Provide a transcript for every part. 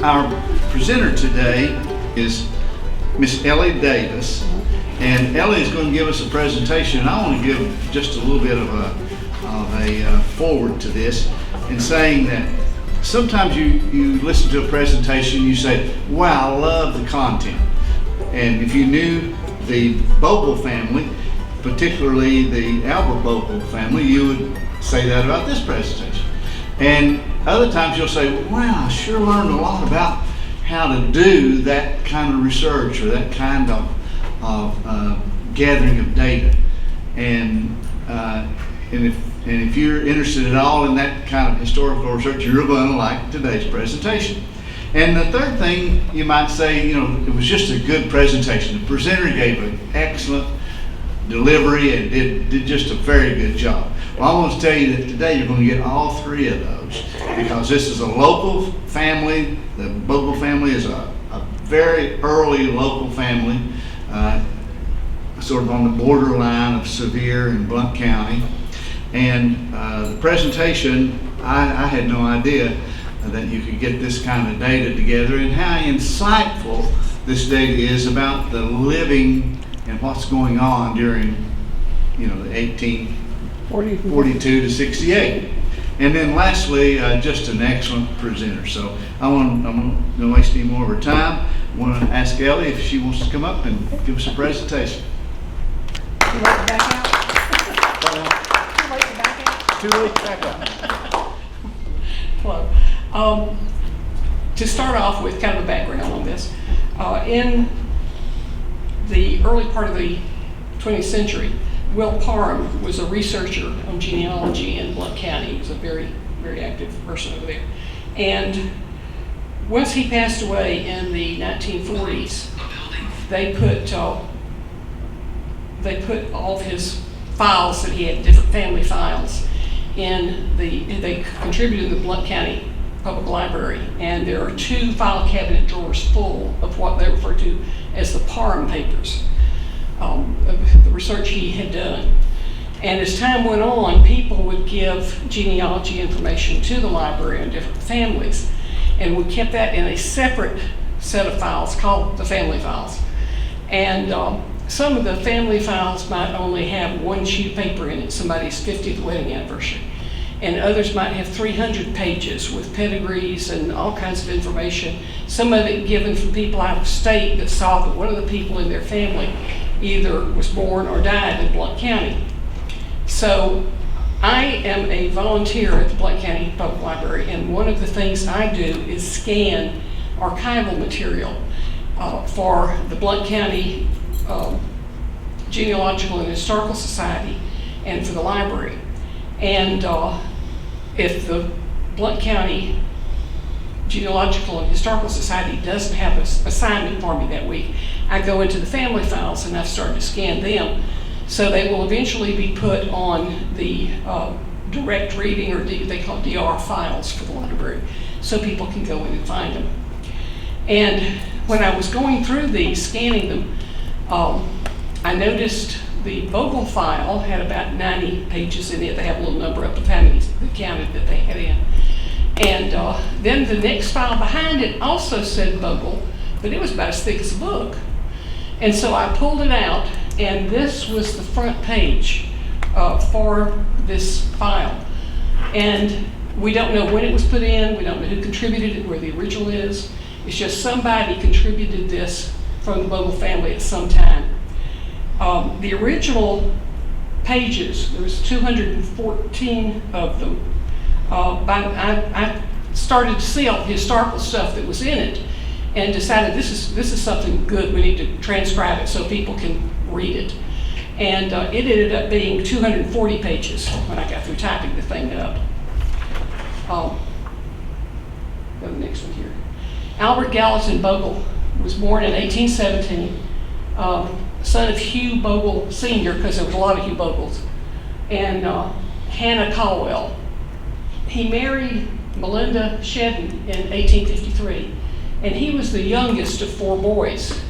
Our presenter today is Miss Elly Davis, and Elly is going to give us a presentation. And I want to give just a little bit of a forward to this, in saying that sometimes you listen to a presentation, you say, wow, I love the content. And if you knew the Bogle family, particularly the Albert Bogle family, you would say that about this presentation. And other times you'll say, wow, I sure learned a lot about how to do that kind of research or that kind of gathering of data. And if you're interested at all in that kind of historical research, you're going to like today's presentation. And the third thing, you might say, it was just a good presentation. The presenter gave an excellent delivery and did just a very good job. Well, I want to tell you that today you're going to get all three of those, because this is a local family. The Bogle family is a very early local family, sort of on the borderline of Sevier and Blount County. And the presentation, I had no idea that you could get this kind of data together, and how insightful this data is about the living and what's going on during, the 1842 to 68. And then lastly, just an excellent presenter. So I'm not going to waste any more of her time. I want to ask Elly if she wants to come up and give us a presentation. Too late to back out? Too late to back out? Too late to back out. Hello. To start off with kind of a background on this, in the early part of the 20th century, Will Parham was a researcher on genealogy in Blount County. He was a very, very active person over there. And once he passed away in the 1940s, they put all of his files that he had, different family files, they contributed to the Blount County Public Library. And there are 2 file cabinet drawers full of what they refer to as the Parham papers, of the research he had done. And as time went on, people would give genealogy information to the library on different families, and we kept that in a separate set of files called the family files. And some of the family files might only have 1 sheet of paper in it, somebody's 50th wedding anniversary, and others might have 300 pages with pedigrees and all kinds of information, some of it given from people out of state that saw that one of the people in their family either was born or died in Blount County. So I am a volunteer at the Blount County Public Library, and one of the things I do is scan archival material for the Blount County Genealogical and Historical Society and for the library. And if the Blount County Genealogical and Historical Society doesn't have an assignment for me that week, I go into the family files and I've started to scan them. So they will eventually be put on the direct reading, or they call DR files for the library, so people can go in and find them. And when I was going through these, scanning them, I noticed the Bogle file had about 90 pages in it. They have a little number up of how many they counted that they had in. And then the next file behind it also said Bogle, but it was about as thick as a book. And so I pulled it out, and this was the front page for this file. And we don't know when it was put in, we don't know who contributed it, where the original is. It's just somebody contributed this from the Bogle family at some time. The original pages, there was 214 of them. I started to see all the historical stuff that was in it, and decided this is something good. We need to transcribe it so people can read it. And it ended up being 240 pages when I got through typing the thing up. Go to the next one here. Albert Gallatin Bogle was born in 1817, son of Hugh Bogle Sr., because there was a lot of Hugh Bogles, and Hannah Caldwell. He married Malinda Sheddan in 1853, and he was the youngest of 4 boys.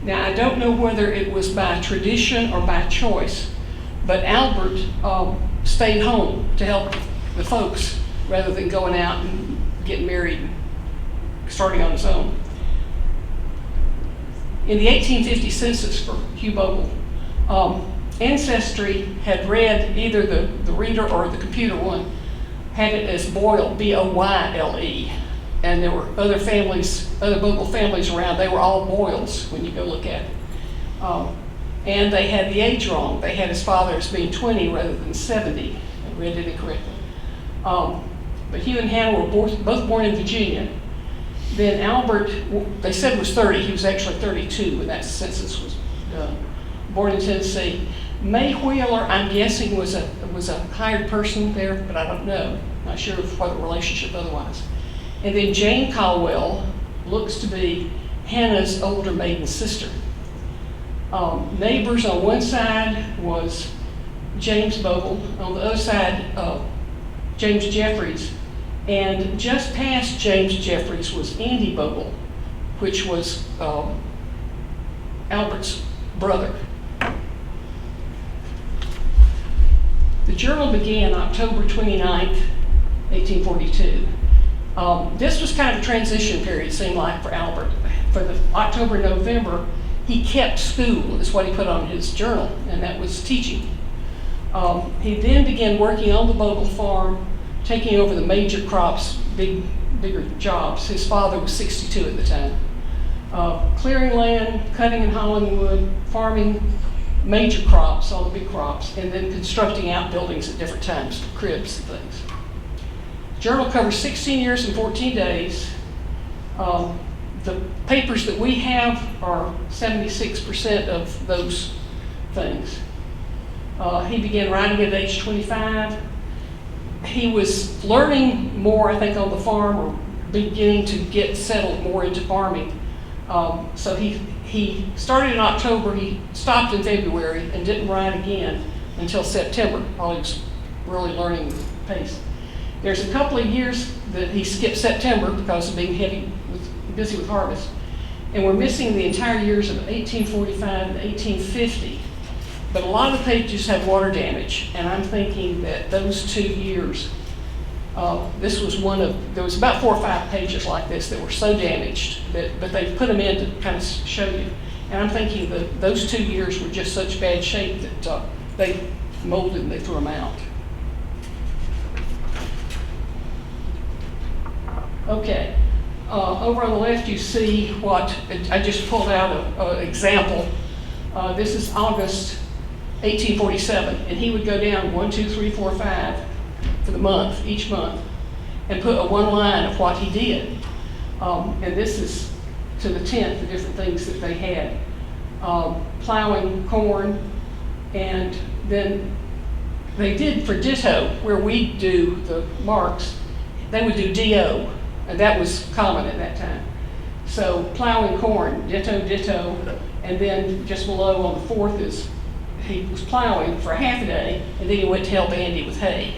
Now, I don't know whether it was by tradition or by choice, but Albert stayed home to help the folks rather than going out and getting married and starting on his own. In the 1850 census for Hugh Bogle, Ancestry had read, either the reader or the computer one, had it as Boyle, B-O-Y-L-E. And there were other families, other Bogle families around. They were all Boyles when you go look at it. And they had the age wrong. They had his father as being 20 rather than 70. I read it incorrectly. But Hugh and Hannah were both born in Virginia. Then Albert, they said was 30. He was actually 32 when that census was done. Born in Tennessee. May Wheeler, I'm guessing, was a hired person there, but I don't know. Not sure of what the relationship otherwise. And then Jane Caldwell looks to be Hannah's older maiden sister. Neighbors on one side was James Bogle, on the other side, James Jeffries, and just past James Jeffries was Andy Bogle, which was Albert's brother. The journal began October 29th, 1842. This was kind of a transition period, it seemed like, for Albert. For the October, November, he kept school, is what he put on his journal, and that was teaching. He then began working on the Bogle farm, taking over the major crops, bigger jobs. His father was 62 at the time. Clearing land, cutting and hauling wood, farming major crops, all the big crops, and then constructing outbuildings at different times, cribs and things. Journal covers 16 years and 14 days. The papers that we have are 76% of those things. He began writing at age 25. He was learning more, I think, on the farm, or beginning to get settled more into farming. So he started in October, he stopped in February, and didn't write again until September, while he was really learning the pace. There's a couple of years that he skipped September because of being busy with harvest. And we're missing the entire years of 1845 and 1850. But a lot of the pages have water damage, and I'm thinking that those 2 years, this was there was about 4 or 5 pages like this that were so damaged, but they put them in to kind of show you. And I'm thinking that those 2 years were just such bad shape that they molded and they threw them out. Okay, over on the left you see what, I just pulled out an example. This is August 1847, and he would go down 1, 2, 3, 4, 5 for the month, each month, and put a one line of what he did. And this is to the 10th, the different things that they had. Plowing corn, and then they did for ditto, where we do the marks, they would do DO, and that was common at that time. So plowing corn, ditto, ditto, and then just below on the 4th is he was plowing for half a day, and then he went to help Andy with hay.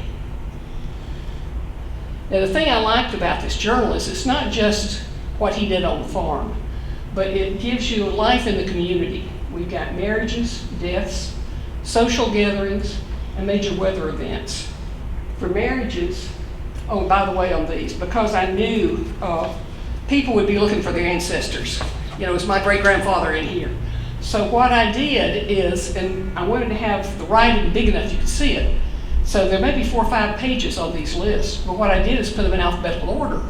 Now the thing I liked about this journal is it's not just what he did on the farm, but it gives you life in the community. We've got marriages, deaths, social gatherings, and major weather events. For marriages, oh, by the way, on these, because I knew people would be looking for their ancestors. You know, is my great-grandfather in here? So what I did is, and I wanted to have the writing big enough you could see it, so there may be 4 or 5 pages on these lists, but what I did is put them in alphabetical order.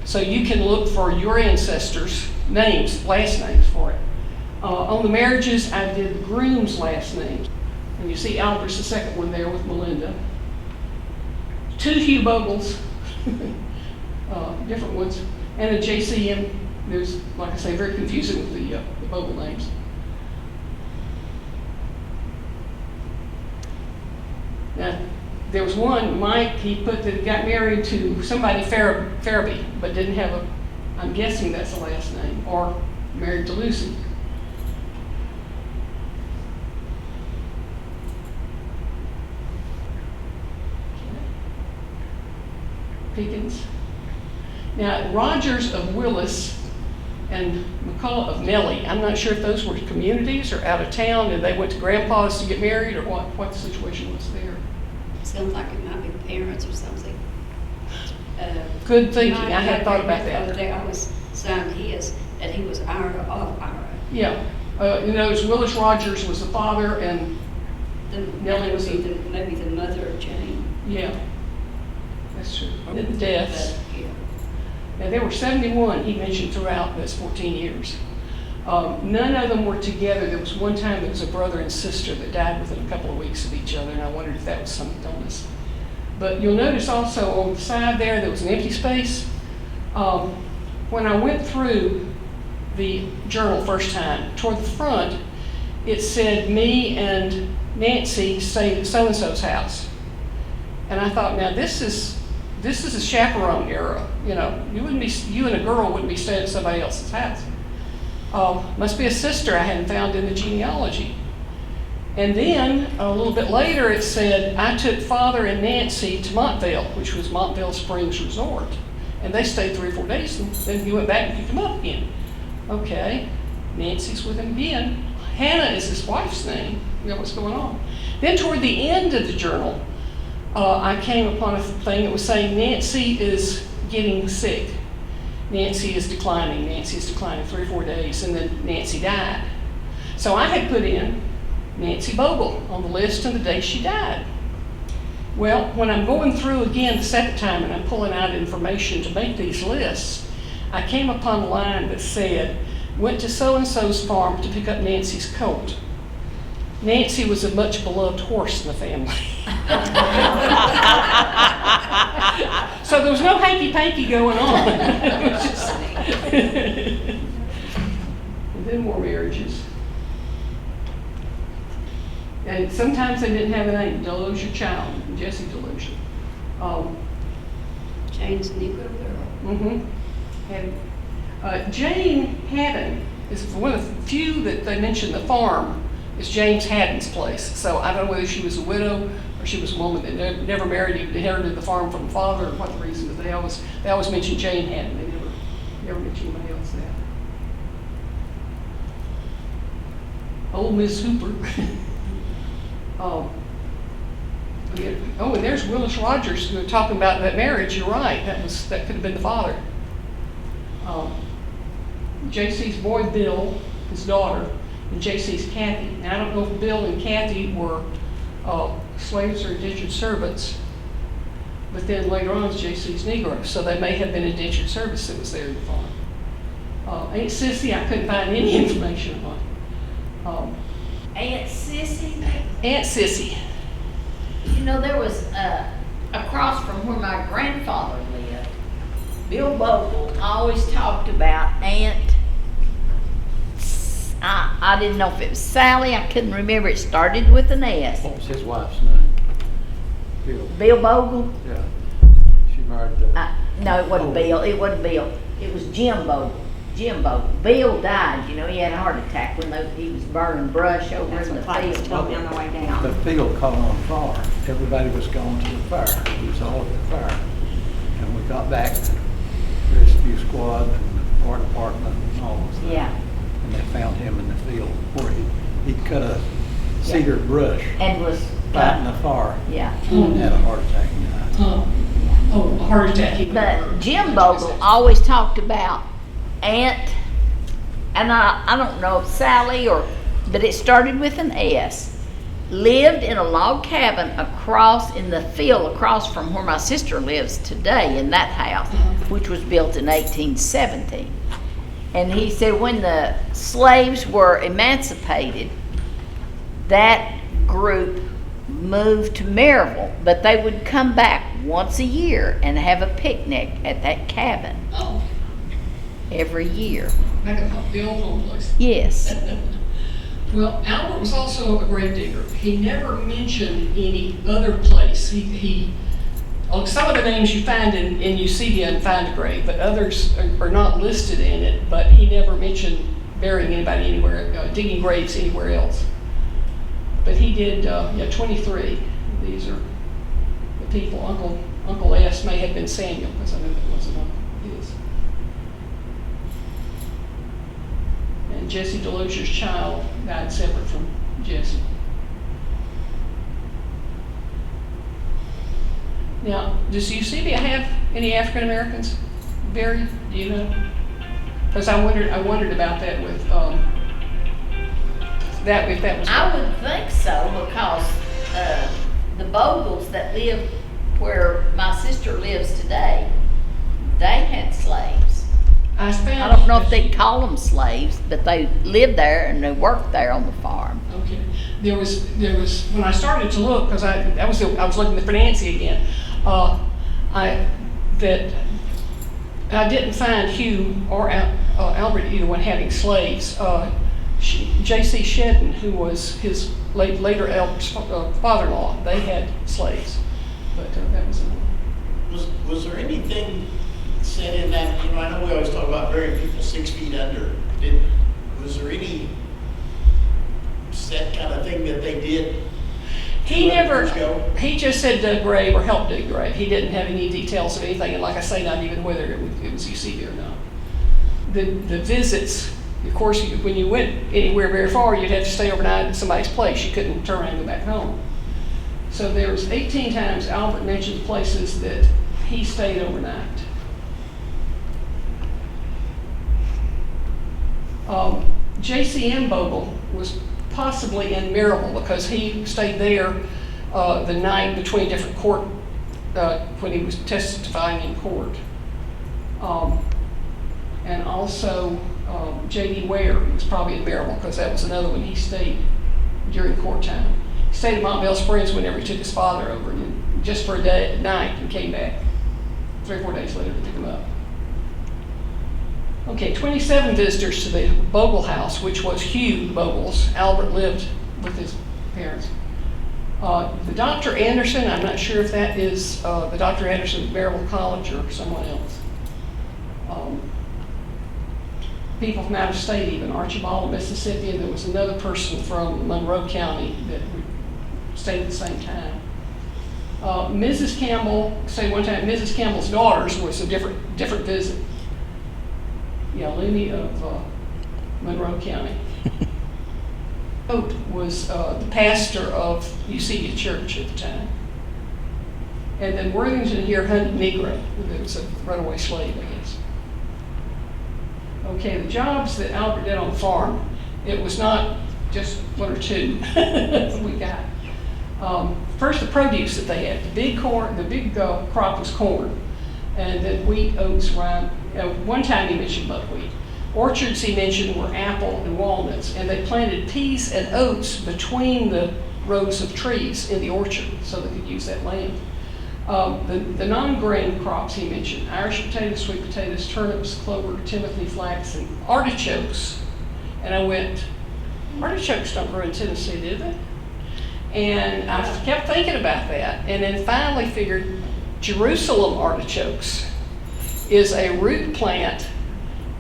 So you can look for your ancestors' names, last names for it. On the marriages, I did the groom's last names. And you see Albert's the second one there with Malinda. 2 Hugh Bogles, different ones, and a JCM. There's, like I say, very confusing with the Bogle names. Now, there was one, Mike, he put that got married to somebody Farabee, but didn't have a, I'm guessing that's the last name, or married to Lucy. Pickens. Now, Rogers of Willis and McCullough of Nellie, I'm not sure if those were communities or out of town and they went to grandpa's to get married, or what the situation was there. Sounds like it might be parents or something. Good thinking. I hadn't thought about that. The other day, I was son his, that he was Ira of Ira. Yeah. You know, Willis Rogers was the father, and Nellie was maybe the mother of Jane. yeah. That's true. And then the deaths. But, yeah. Now, there were 71 he mentioned throughout those 14 years. None of them were together. There was one time there was a brother and sister that died within a couple of weeks of each other, and I wondered if that was some illness. But you'll notice also on the side there was an empty space. When I went through the journal first time, toward the front, it said me and Nancy stayed at so-and-so's house. And I thought, now this is a chaperone era. You know, you and a girl wouldn't be staying at somebody else's house. Must be a sister I hadn't found in the genealogy. And then a little bit later it said, I took Father and Nancy to Montville, which was Montville Springs Resort. And they stayed 3 or 4 days, and then he went back and picked them up again. Okay, Nancy's with him again. Hannah is his wife's name. You know what's going on. Then toward the end of the journal, I came upon a thing that was saying Nancy is getting sick. Nancy is declining. Nancy is declining 3 or 4 days, and then Nancy died. So I had put in Nancy Bogle on the list and the day she died. Well, when I'm going through again the second time and I'm pulling out information to make these lists, I came upon a line that said, went to so-and-so's farm to pick up Nancy's colt. Nancy was a much beloved horse in the family. So there was no hanky-panky going on. It was just and then more marriages. And sometimes they didn't have a name. Delusion Child, Jesse Delusion. Jane's Negro girl. And Jane Haddon is one of the few that they mention the farm is James Haddon's place. So I don't know whether she was a widow or she was a woman that never married, inherited the farm from the father, or what the reason, but they always mention Jane Haddon. They never mention anybody else there. Old Miss Hooper. And there's Willis Rogers. We were talking about that marriage. You're right. That could have been the father. JC's boy Bill, his daughter, and JC's Kathy. Now I don't know if Bill and Kathy were slaves or indentured servants, but then later on it's JC's Negro, so they may have been indentured service that was there in the farm. Aunt Sissy, I couldn't find any information on. Aunt Sissy? Aunt Sissy. You know, there was across from where my grandfather lived, Bill Bogle always talked about Aunt, I didn't know if it was Sally, I couldn't remember, it started with an S. What was his wife's name? Bill Bogle? Yeah. She married No, it wasn't Bill, it wasn't Bill, it was Jim Bogle. Jim Bogle. Bill died, you know, he had a heart attack when he was burning brush over in the field. Told me on the way down. the field caught on fire. Everybody was going to the fire. We was all at the fire. And we got back, rescue squad and the fire department and all of that. Yeah. And they found him in the field where he cut a cedar brush And was, fighting the fire. yeah. And had a heart attack and died. A heart attack. But Jim Bogle always talked about Aunt, and I don't know if Sally but it started with an S, lived in a log cabin across in the field across from where my sister lives today in that house, which was built in 1817. And he said when the slaves were emancipated, that group moved to Maryville, but they would come back once a year and have a picnic at that cabin. Oh, Every year. back at the old home place. Yes. Well, Albert was also a grave digger. He never mentioned any other place. Some of the names you find in Eusebius and find a grave, but others are not listed in it. But he never mentioned burying anybody anywhere, digging graves anywhere else. But he did, 23. These are the people. Uncle S may have been Samuel, because I know that wasn't his. And Jesse Delusion's child died separate from Jesse. Now, does Eusebius have any African Americans buried? Do you know? Because I wondered about that with, that, if that was. I would think so, because the Bogles that live where my sister lives today, they had slaves. I found. I don't know if they call them slaves, but they lived there and they worked there on the farm. Okay, there was, when I started to look, because I was looking for Nancy again, I didn't find Hugh or Albert, either one, having slaves. J.C. Sheddan, who was his later Albert's father-in-law, they had slaves, but that was another. Was there anything said in that, I know we always talk about burying people 6 feet under. Was there any set kind of thing that they did? He 200 never, years ago? he just said dug grave or helped dig grave. He didn't have any details of anything, and like I say, not even whether it was UCB or not. The visits, of course, when you went anywhere very far, you'd have to stay overnight at somebody's place. You couldn't turn around and go back home. So there was 18 times Albert mentioned places that he stayed overnight. J.C.M. Bogle was possibly in Maryville because he stayed there the night between different court, when he was testifying in court. And also J.D. Ware was probably in Maryville because that was another one he stayed during court time. He stayed in Montvale Springs whenever he took his father over, and just for a day, night, and came back 3 or 4 days later to pick him up. Okay, 27 visitors to the Bogle house, which was Hugh Bogle's. Albert lived with his parents. The Dr. Anderson, I'm not sure if that is the Dr. Anderson at Maryville College or someone else. People from out of state, even Archibald, Mississippi, and there was another person from Monroe County that stayed at the same time. Mrs. Campbell, say one time, Mrs. Campbell's daughters was a different visit. Yeah, Looney of Monroe County. Oat was the pastor of Eusebius Church at the time. And then Worthington here hunted Negro. It was a runaway slave, I guess. Okay, the jobs that Albert did on the farm, it was not just 1 or 2 we got. First, the produce that they had. The big crop was corn. And then wheat, oats, rye. One time he mentioned buckwheat. Orchards he mentioned were apple and walnuts, and they planted peas and oats between the rows of trees in the orchard so they could use that land. The non-grain crops he mentioned: Irish potatoes, sweet potatoes, turnips, clover, timothy, flax, and artichokes. And I went, artichokes don't grow in Tennessee, do they? And I kept thinking about that, and then finally figured Jerusalem artichokes is a root plant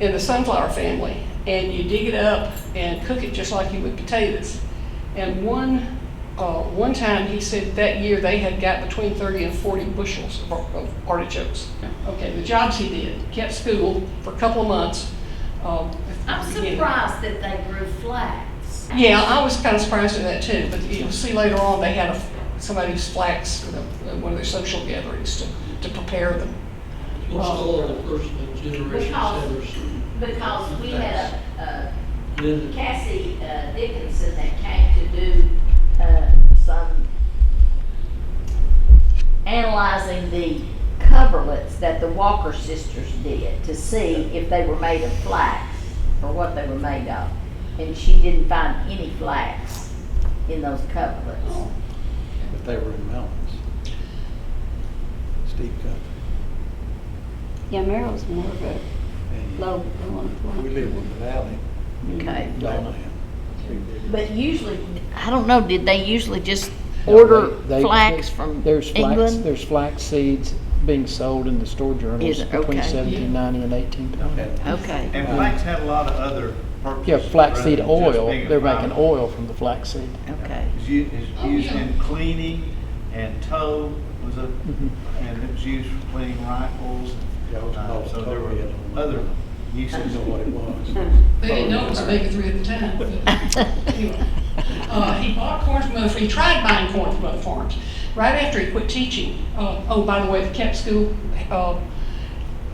in the sunflower family, and you dig it up and cook it just like you would potatoes. And one time he said that year they had got between 30 and 40 bushels of artichokes. Okay, the jobs he did: kept school for a couple of months. I'm surprised that they grew flax. Yeah, I was kind of surprised at that too, but you'll see later on they had somebody's flax for one of their social gatherings to prepare them. What's all the first generation settlers? Because we had Cassie Dickinson that came to do some analyzing the coverlets that the Walker sisters did to see if they were made of flax or what they were made of. And she didn't find any flax in those coverlets. But they were in mountains. Steep country. Yeah, Merrill's more of a And low we live in the valley. Okay. Lowland. But usually, I don't know, did they usually just order They- flax from there's England? There's flax seeds being sold in the store journals Is it? between Okay. 1790 and 1820. Okay. And flax had a lot of other purposes. Yeah, flaxseed rather than just oil, being a they're making fiber. oil from the flaxseed. Okay. It's used in cleaning, and tow was Mhm. and it was used for cleaning rifles. Yeah, it was called So there were tow. other I uses. didn't know what it was. They didn't know it was omega-3 at the time. But anyway, he bought corn from he tried buying corn from other farms. Right after he quit teaching, oh, by the way, the kept school,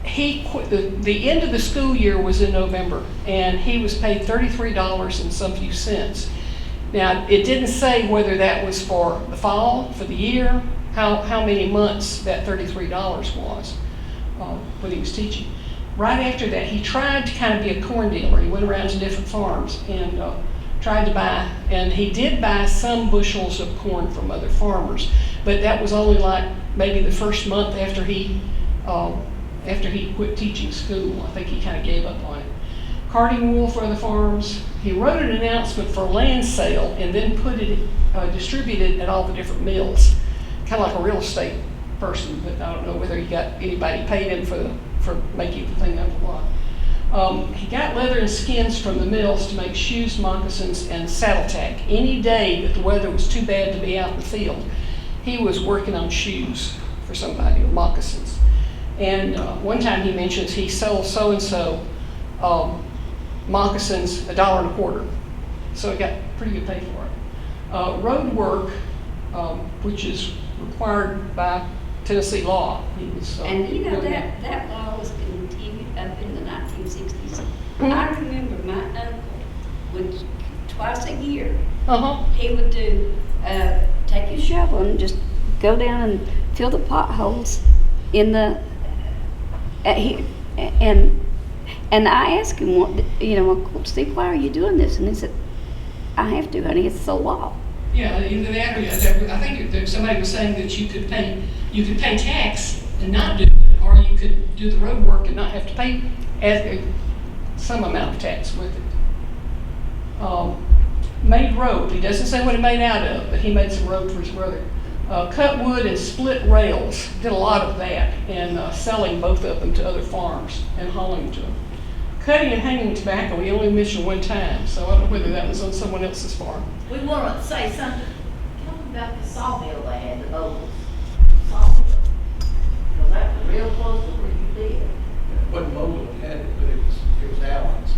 he quit, the end of the school year was in November, and he was paid $33 and some few cents. Now, it didn't say whether that was for the fall, for the year, how many months that $33 was when he was teaching. Right after that, he tried to kind of be a corn dealer. He went around to different farms and tried to buy, and he did buy some bushels of corn from other farmers, but that was only like maybe the first month after he quit teaching school. I think he kind of gave up on it. Carting wool for other farms. He wrote an announcement for a land sale and then distributed at all the different mills, kind of like a real estate person, but I don't know whether he got anybody paid him for making the thing up or what. He got leather and skins from the mills to make shoes, moccasins, and saddle tack. Any day that the weather was too bad to be out in the field, he was working on shoes for somebody, or moccasins. And one time he mentions he sold so-and-so moccasins $1.25. So he got pretty good pay for it. Road work, which is required by Tennessee law. He was, And you know, doing that. that law was continued up in the 1960s. I remember my uncle would, twice a year, he would do, take his shovel and just go down and fill the potholes in the, and I asked him, what, Steve, why are you doing this? And he said, I have to, honey, it's the law. Yeah, either that or I think somebody was saying that you could pay tax and not do it, or you could do the road work and not have to pay some amount of tax with it. Made rope. He doesn't say what it made out of, but he made some rope for his brother. Cut wood and split rails. Did a lot of that, and selling both of them to other farms and hauling to them. Cutting and hanging tobacco, he only mentioned one time, so I don't know whether that was on someone else's farm. We want to say something, tell them about the sawmill they had, the Bogle sawmill. Because that was real close to where you lived. Wasn't Bogle that had it, but it was Allen's.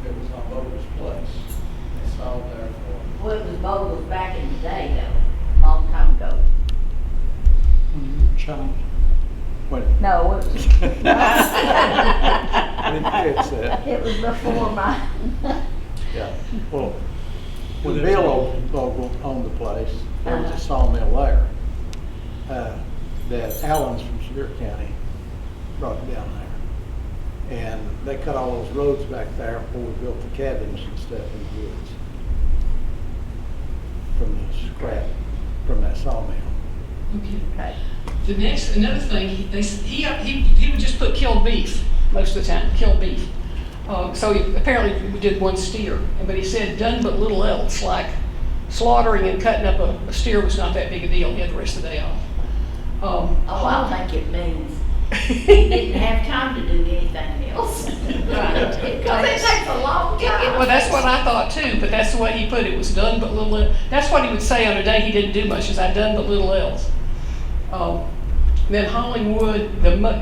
It was on Bogle's place. They saw it there for. Well, it was Bogle's back in the day though, a long time ago. China. Wait. No, it was. I didn't catch that. It was before mine. Yeah. Well, when Bill Bogle owned the place, there was a sawmill there. That Allen's from Sevier County brought it down there. And they cut all those roads back there before we built the cabins and stuff in the woods. From the scrap, from that sawmill. Okay. Another thing, he would just put killed beef most of the time, killed beef. So he apparently did one steer, but he said done but little else, like slaughtering and cutting up a steer was not that big a deal. He had the rest of the day off. I think it means he didn't have time to do anything else. Because it takes a long time. Well, that's what I thought too, but that's the way he put it, was done but little. That's what he would say on a day he didn't do much, is I done but little else. Then hauling wood,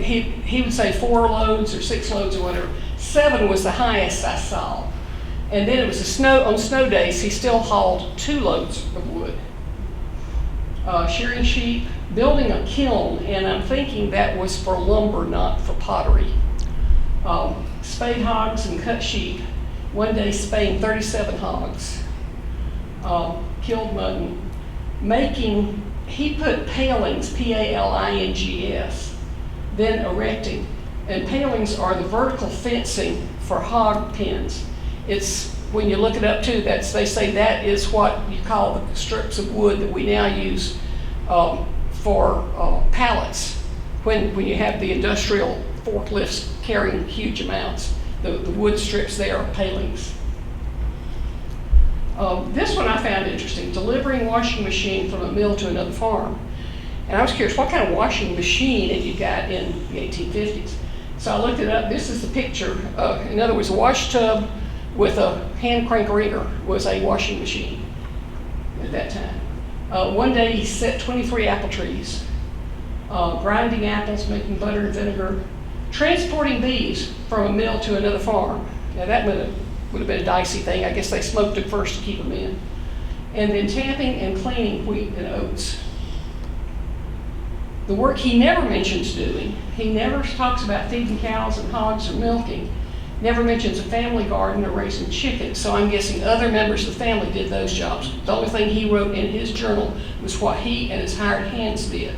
he would say 4 loads or 6 loads or whatever. 7 was the highest I saw. And then it was on snow days, he still hauled 2 loads of wood. Shearing sheep, building a kiln, and I'm thinking that was for lumber, not for pottery. Spade hogs and cut sheep. One day spaying 37 hogs. Killed mutton. He put palings, P-A-L-I-N-G-S, then erecting. And palings are the vertical fencing for hog pens. It's, when you look it up too, they say that is what you call the strips of wood that we now use for pallets. When you have the industrial forklifts carrying huge amounts, the wood strips there are palings. This one I found interesting, delivering washing machine from a mill to another farm. And I was curious, what kind of washing machine had you got in the 1850s? So I looked it up. This is the picture. In other words, a wash tub with a hand crank wringer was a washing machine at that time. One day he set 23 apple trees, grinding apples, making butter and vinegar, transporting bees from a mill to another farm. Now that would have been a dicey thing. I guess they smoked it first to keep them in. And then tamping and cleaning wheat and oats. The work he never mentions doing, he never talks about feeding cows and hogs or milking, never mentions a family garden or raising chickens, so I'm guessing other members of the family did those jobs. The only thing he wrote in his journal was what he and his hired hands did,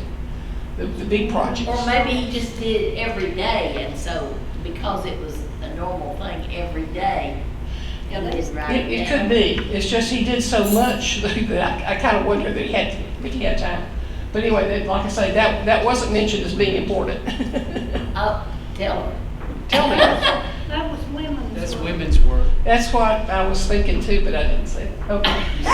the big projects. Or maybe he just did it every day, and so because it was a normal thing every day, he didn't write It it could down. be. It's just he did so much that I kind of wonder that he had time. But anyway, like I say, that wasn't mentioned as being important. Oh, tell her. Tell me. That was women's. That's work. women's work. That's what I was thinking too, but I didn't say it. Okay. You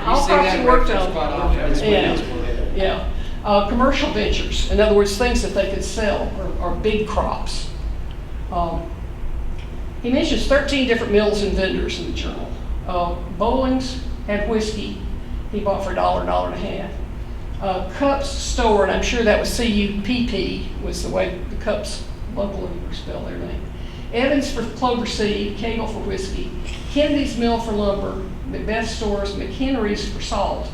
All see crops that he worked reference on. quite often, it's women's work. Yeah. Commercial ventures, in other words, things that they could sell or big crops. He mentions 13 different mills and vendors in the journal. Bowling's had whiskey he bought for $1, $1.50. Cups store, and I'm sure that was C-U-P-P, was the way the Cups locally were spelled their name. Evans for clover seed, Cagle for whiskey, Kennedy's Mill for lumber, Macbeth Stores, McHenry's for salt.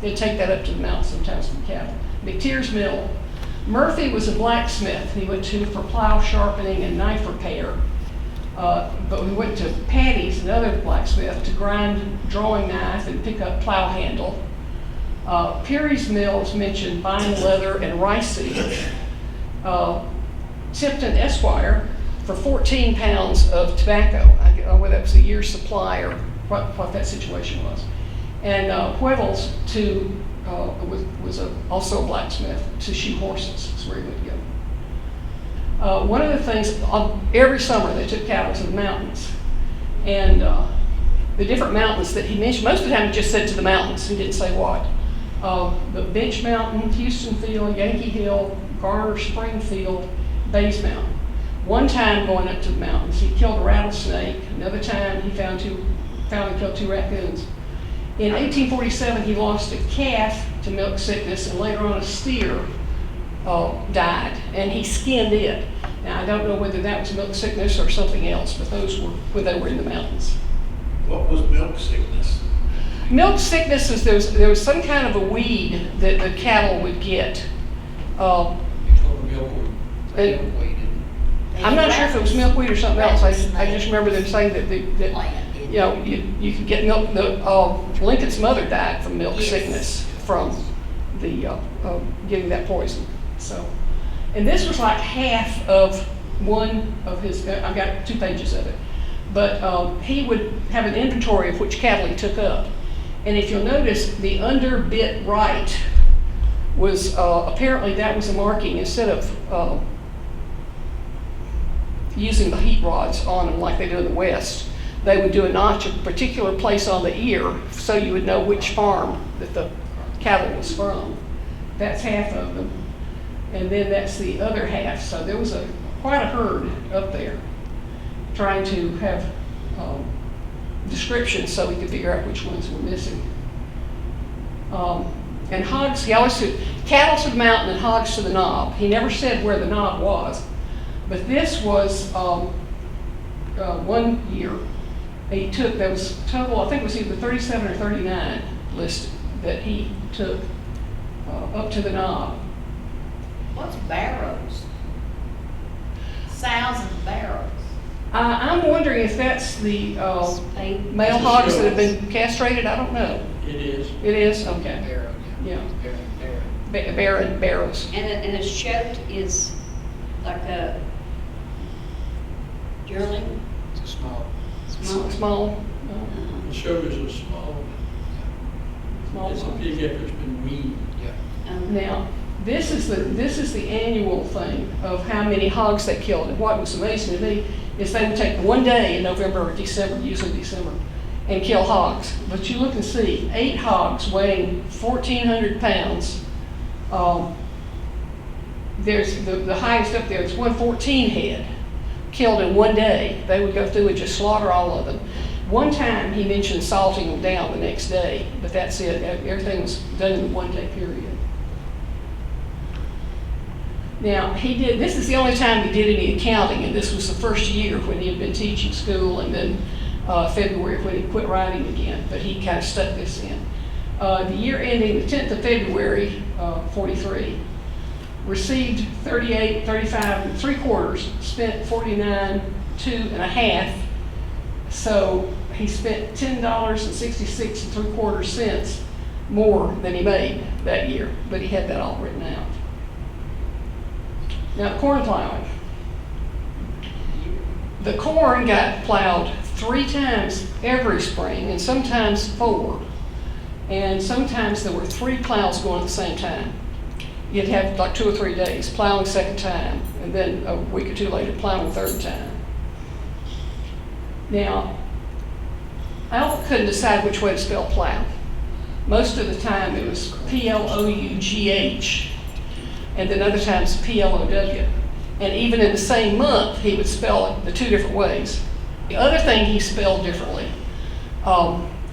They'd take that up to the mountains sometimes for cattle. McTeer's Mill. Murphy was a blacksmith he went to for plow sharpening and knife repair. But we went to Patty's, another blacksmith, to grind drawing knife and pick up plow handle. Peary's Mill is mentioned, buying leather and rice seeds. Tipton Esquire for 14 pounds of tobacco. I don't know whether that was a year's supply or what that situation was. And Huevels was also a blacksmith to shoe horses. That's where he would go. One of the things, every summer they took cattle to the mountains. And the different mountains that he mentioned, most of the time he just said to the mountains, he didn't say what. The Bench Mountain, Houston Field, Yankee Hill, Garner, Springfield, Bays Mountain. One time going up to the mountains, he killed a rattlesnake. Another time he found and killed 2 raccoons. In 1847, he lost a calf to milk sickness, and later on a steer died, and he skinned it. Now, I don't know whether that was milk sickness or something else, but those were when they were in the mountains. What was milk sickness? Milk sickness is there was some kind of a weed that the cattle would get. Milkweed. I'm not sure if it was milkweed or something else. I just remember them saying that you could get milk. Lincoln's mother died from milk sickness from the getting that poison. So, and this was like half of one of his. I've got 2 pages of it, but he would have an inventory of which cattle he took up, and if you'll notice, the underbit right was apparently that was a marking instead of using the heat rods on them like they do in the West. They would do a notch at a particular place on the ear so you would know which farm that the cattle was from. That's half of them. And then that's the other half. So there was quite a herd up there trying to have descriptions so we could figure out which ones were missing. And hogs, he always said cattle to the mountain and hogs to the knob. He never said where the knob was. But this was 1 year. He took, there was total, I think it was either 37 or 39 listed that he took up to the knob. What's barrows? Sows and barrows. I'm wondering if that's the Spade. male hogs that have been castrated. I don't know. It is. It is? Okay. Barrow, Yeah. barrow. Barrows. And a shoat is like a yearling, It's a small. small. The show is a small, it's a Small. pig after it's been weaned. Now, this is the annual thing of how many hogs they killed. And what was amazing to me is they would take one day in November or December, usually December, and kill hogs. But you look and see, 8 hogs weighing 1,400 pounds. There's the highest up there is 114 head killed in one day. They would go through and just slaughter all of them. One time he mentioned salting them down the next day, but that's it. Everything was done in the 1 day period. Now, this is the only time he did any accounting, and this was the first year when he had been teaching school, and then February when he quit writing again, but he kind of stuck this in. The year ending the 10th of February, 43, received 38, 35 and 3/4, spent 49, 2 1/2. So he spent $10.66 3/4 more than he made that year, but he had that all written out. Now, corn plowing. The corn got plowed 3 times every spring, and sometimes 4. And sometimes there were 3 plows going at the same time. You'd have like 2 or 3 days, plowing second time, and then a week or 2 later, plowing third time. Now, Albert couldn't decide which way to spell plow. Most of the time it was P-L-O-U-G-H, and then other times P-L-O-W. And even in the same month, he would spell it the 2 different ways. The other thing he spelled differently,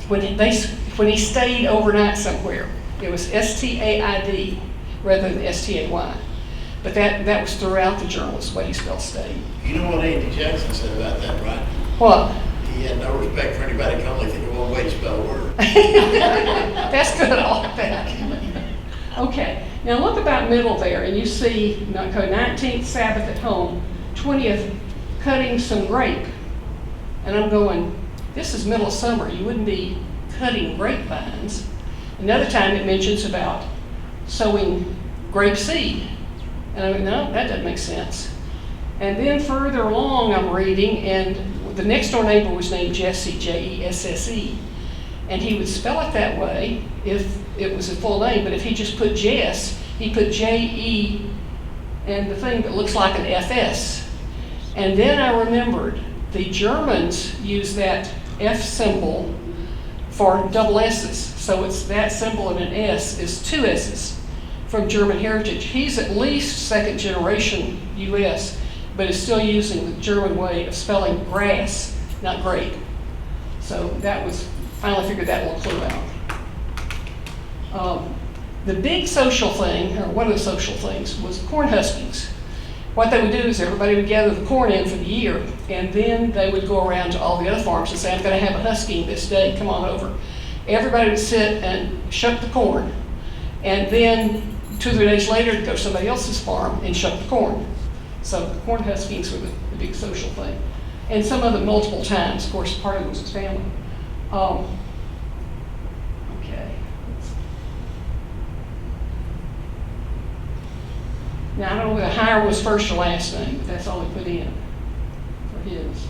when he stayed overnight somewhere, it was S-T-A-I-D rather than S-T-A-Y. But that was throughout the journals, what he spelled stayed. You know what Andy Jackson said about that, right? What? He had no respect for anybody coming like thinking one way to spell a word. That's good, I like that. Okay, now look about middle there, and you see 19th Sabbath at home, 20th cutting some grape. And I'm going, this is middle of summer, you wouldn't be cutting grapevines. Another time it mentions about sowing grape seed. And I went, no, that doesn't make sense. And then further along I'm reading, and the next door neighbor was named Jesse, J-E-S-S-E. And he would spell it that way if it was a full name, but if he just put Jess, he put J-E and the thing that looks like an F-S. And then I remembered the Germans use that F symbol for double S's. So it's that symbol and an S is 2 S's from German heritage. He's at least 2nd generation US, but is still using the German way of spelling grass, not grape. So that was, finally figured that little clue out. The big social thing, or one of the social things, was corn huskings. What they would do is everybody would gather the corn in for the year, and then they would go around to all the other farms and say, I'm going to have a husking this day, come on over. Everybody would sit and shuck the corn, and then 2 or 3 days later, go to somebody else's farm and shuck the corn. So the corn huskings were the big social thing. And some of them multiple times, of course, part of it was his family. Okay. Now, I don't know whether Hiram was first or last name, but that's all he put in for his.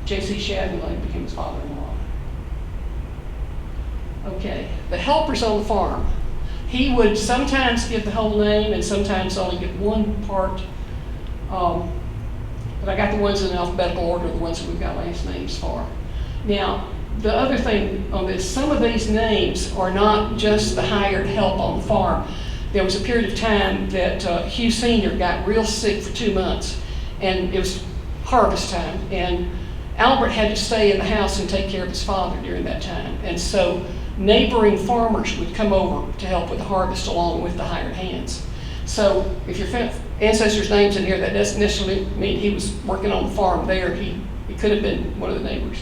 J.C. Sheddan later became his father-in-law. Okay, the helpers on the farm. He would sometimes give the whole name and sometimes only give one part. But I got the ones in alphabetical order, the ones that we've got last names for. Now, the other thing on this, some of these names are not just the hired help on the farm. There was a period of time that Hugh Sr. got real sick for 2 months, and it was harvest time, and Albert had to stay in the house and take care of his father during that time. And so neighboring farmers would come over to help with the harvest along with the hired hands. So if your ancestors' name's in here, that doesn't necessarily mean he was working on the farm there. He could have been one of the neighbors.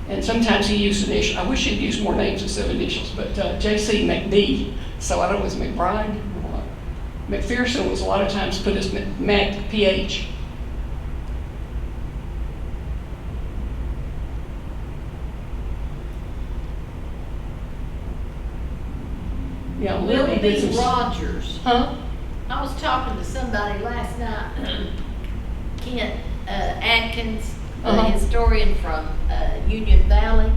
And sometimes he used initials. I wish he'd used more names instead of initials, but J.C. McD, so I don't know, was McBride or what? McPherson was a lot of times put as Mac, P.H. Yeah, Lily did some. Rogers. Huh? I was talking to somebody last night, Kent Atkins, the historian from Union Valley.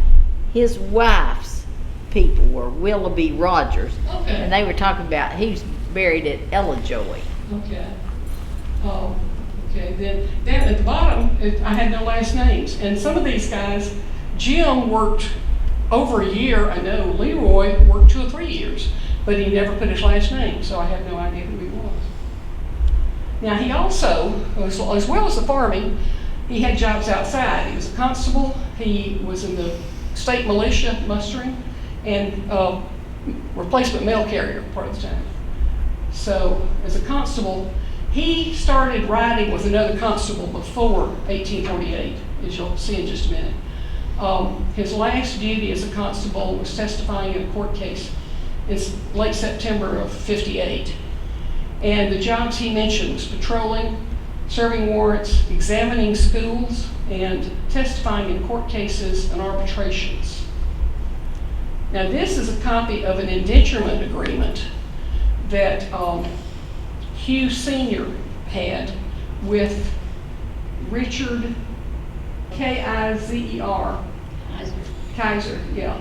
His wife's people were Willoughby Rogers. Okay. And they were talking about, he's buried at Ellajoy. Okay. Okay, then down at the bottom, I had no last names. And some of these guys, Jim worked over a year, I know. Leroy worked 2 or 3 years, but he never put his last name, so I have no idea who he was. Now, he also, as well as the farming, he had jobs outside. He was a constable, he was in the state militia mustering, and replacement mail carrier part of the time. So as a constable, he started riding with another constable before 1848, as you'll see in just a minute. His last duty as a constable was testifying in a court case in late September of '58. And the jobs he mentioned was patrolling, serving warrants, examining schools, and testifying in court cases and arbitrations. Now this is a copy of an indenturement agreement that Hugh Sr. had with Richard Kizer. Kaiser, yeah.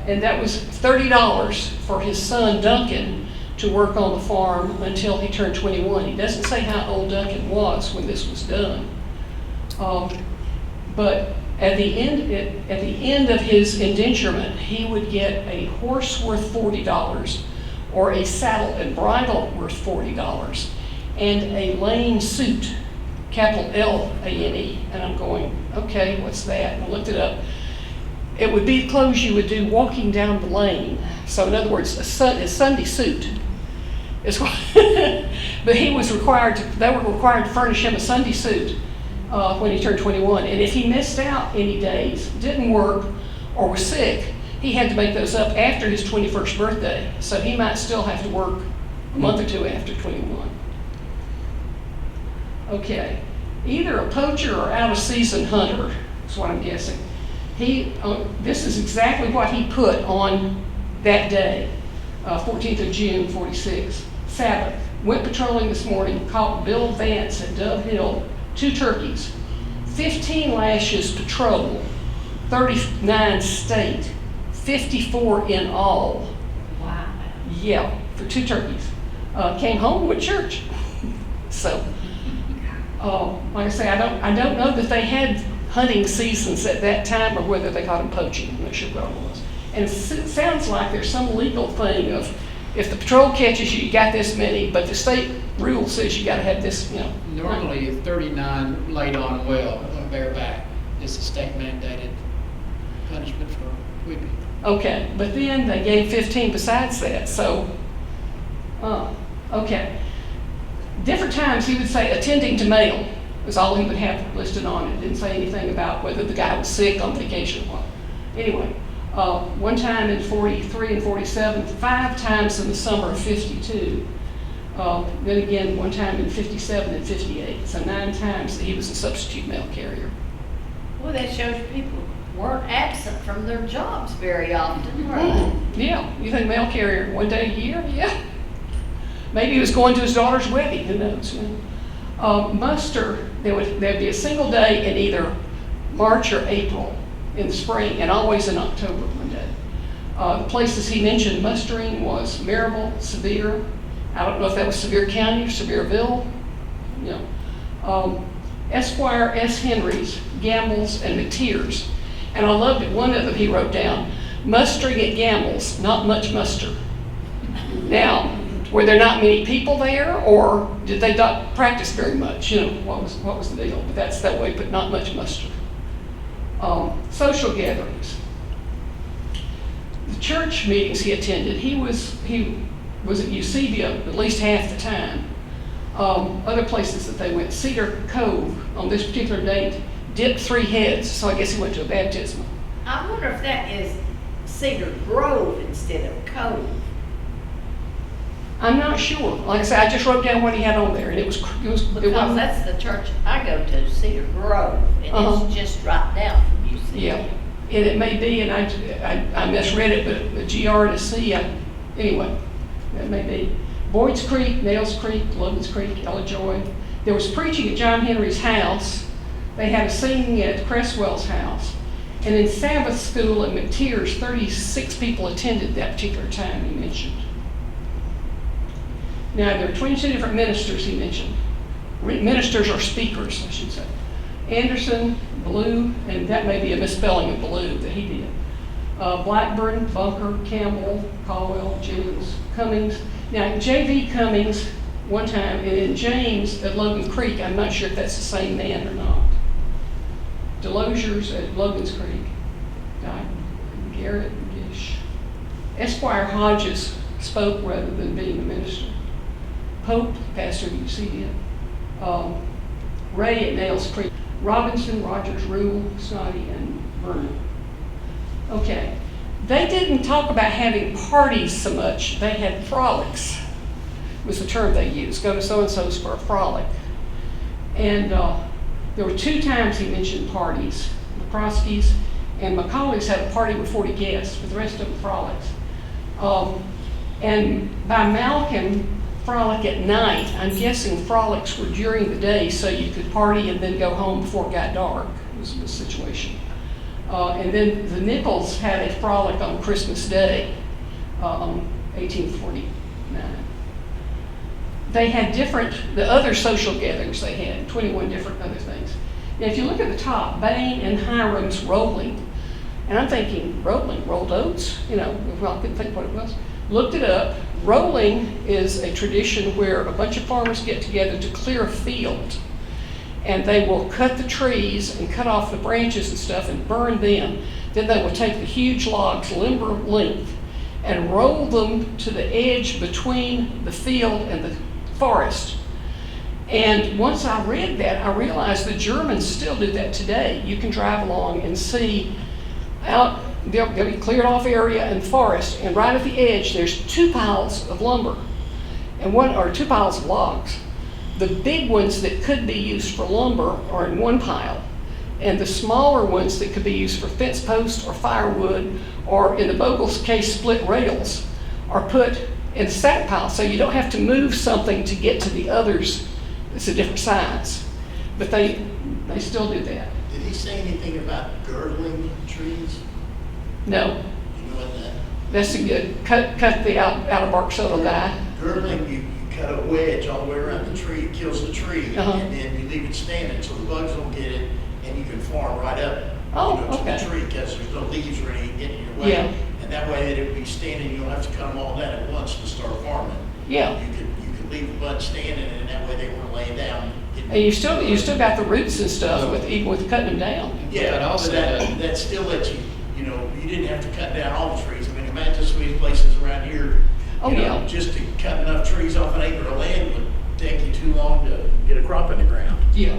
And that was $30 for his son Duncan to work on the farm until he turned 21. He doesn't say how old Duncan was when this was done. But at the end of his indenturement, he would get a horse worth $40, or a saddle and bridle worth $40, and a lane suit, capital L-A-N-E. And I'm going, okay, what's that? And I looked it up. It would be clothes you would do walking down the lane. So in other words, a Sunday suit is what, but they were required to furnish him a Sunday suit when he turned 21. And if he missed out any days, didn't work, or was sick, he had to make those up after his 21st birthday. So he might still have to work a month or two after 21. Okay, either a poacher or out-of-season hunter is what I'm guessing. This is exactly what he put on that day, 14th of June, 46. Sabbath, went patrolling this morning, caught Bill Vance at Dove Hill, 2 turkeys, 15 lashes patrol, 39 state, 54 in all. Wow. Yeah, for 2 turkeys. Came home with church. So, like I say, I don't know that they had hunting seasons at that time or whether they caught them poaching. I'm not sure what it was. And it sounds like there's some legal thing of if the patrol catches you, you got this many, but the state rule says you got to have this, you know. Normally, if 39 laid on well on bareback, it's a state mandated punishment for whipping. Okay, but then they gave 15 besides that, so, okay. Different times he would say attending to mail was all he would have listed on it. Didn't say anything about whether the guy was sick, on vacation, or what. Anyway, one time in 43 and 47, 5 times in the summer of 52. Then again, one time in 57 and 58. So 9 times that he was a substitute mail carrier. Well, that shows people weren't absent from their jobs very often, were they? Yeah, you think mail carrier 1 day a year? Yeah. Maybe he was going to his daughter's wedding, who knows? Muster, there'd be a single day in either March or April in the spring, and always in October one day. The places he mentioned mustering was Maryville, Sevier. I don't know if that was Sevier County or Sevierville. You know. Esquire S. Henry's, Gamble's, and McTeer's. And I loved it. One of them he wrote down, mustering at Gamble's, not much muster. Now, were there not many people there, or did they not practice very much? You know, what was the deal? But that's that way, but not much muster. Social gatherings. The church meetings he attended, he was at Eusebia at least half the time. Other places that they went, Cedar Cove on this particular date, dipped 3 heads, so I guess he went to a baptismal. I wonder if that is Cedar Grove instead of Cove. I'm not sure. Like I said, I just wrote down what he had on there, and it was Because that's the church I go to, Cedar Grove, and it's just right down from UC. Yeah, and it may be, and I misread it, but a GR and a C, anyway, that may be. Boyd's Creek, Nails Creek, Logan's Creek, Ella Joy. There was preaching at John Henry's house. They had a singing at Cresswell's house. And in Sabbath school at McTeer's, 36 people attended that particular time he mentioned. Now, there are 22 different ministers he mentioned. Ministers or speakers, I should say. Anderson, Blue, and that may be a misspelling of Blue that he did. Blackburn, Bunker, Campbell, Caldwell, Jennings, Cummings. Now, J.V. Cummings one time, and then James at Logan Creek. I'm not sure if that's the same man or not. Delosiers at Logan's Creek. Garrett, Gish. Esquire Hodges spoke rather than being a minister. Pope, pastor, you see it. Ray at Nails Creek. Robinson, Rogers, Rule, Snoddy, and Vernon. Okay. They didn't talk about having parties so much. They had frolics, was the term they used. Go to so-and-so's for a frolic. And there were 2 times he mentioned parties. McCroskey's and Macaulay's had a party with 40 guests, with the rest of them frolics. And by Malcolm, frolic at night, I'm guessing frolics were during the day so you could party and then go home before it got dark, was the situation. And then the Nichols had a frolic on Christmas Day, 1849. They had the other social gatherings they had, 21 different other things. Now, if you look at the top, Bain and Hiram's rolling, and I'm thinking, rolling, rolled oats? Well, I couldn't think what it was. Looked it up. Rolling is a tradition where a bunch of farmers get together to clear a field, and they will cut the trees and cut off the branches and stuff and burn them. Then they will take the huge logs, limber length, and roll them to the edge between the field and the forest. And once I read that, I realized the Germans still do that today. You can drive along and see out, there'll be cleared off area and forest, and right at the edge there's 2 piles of lumber and 2 piles of logs. The big ones that could be used for lumber are in one pile, and the smaller ones that could be used for fence posts or firewood, or in the Bogle's case, split rails, are put in the second pile, so you don't have to move something to get to the others. It's a different size, but they still do that. Did he say anything about girdling trees? No. You know what that? That's a good, cut the outer bark soda guy. Girdling, you cut a wedge all the way around the tree, it kills the tree, Uh-huh. and then you leave it standing so the bugs don't get it, and you can farm right up to Okay. the tree because there's no leaves or anything getting in your way. Yeah. And that way it would be standing, you don't have to cut them all down at once to start farming. Yeah. You could leave the buds standing, and that way they weren't laying down. And you still got the roots and stuff even with cutting them down. Yeah, But also that still lets you, you didn't have to cut down all the trees. I mean, imagine some of these places around here, Yeah. just to cut enough trees off an acre of land would take you too long to get a crop in the ground. Yeah.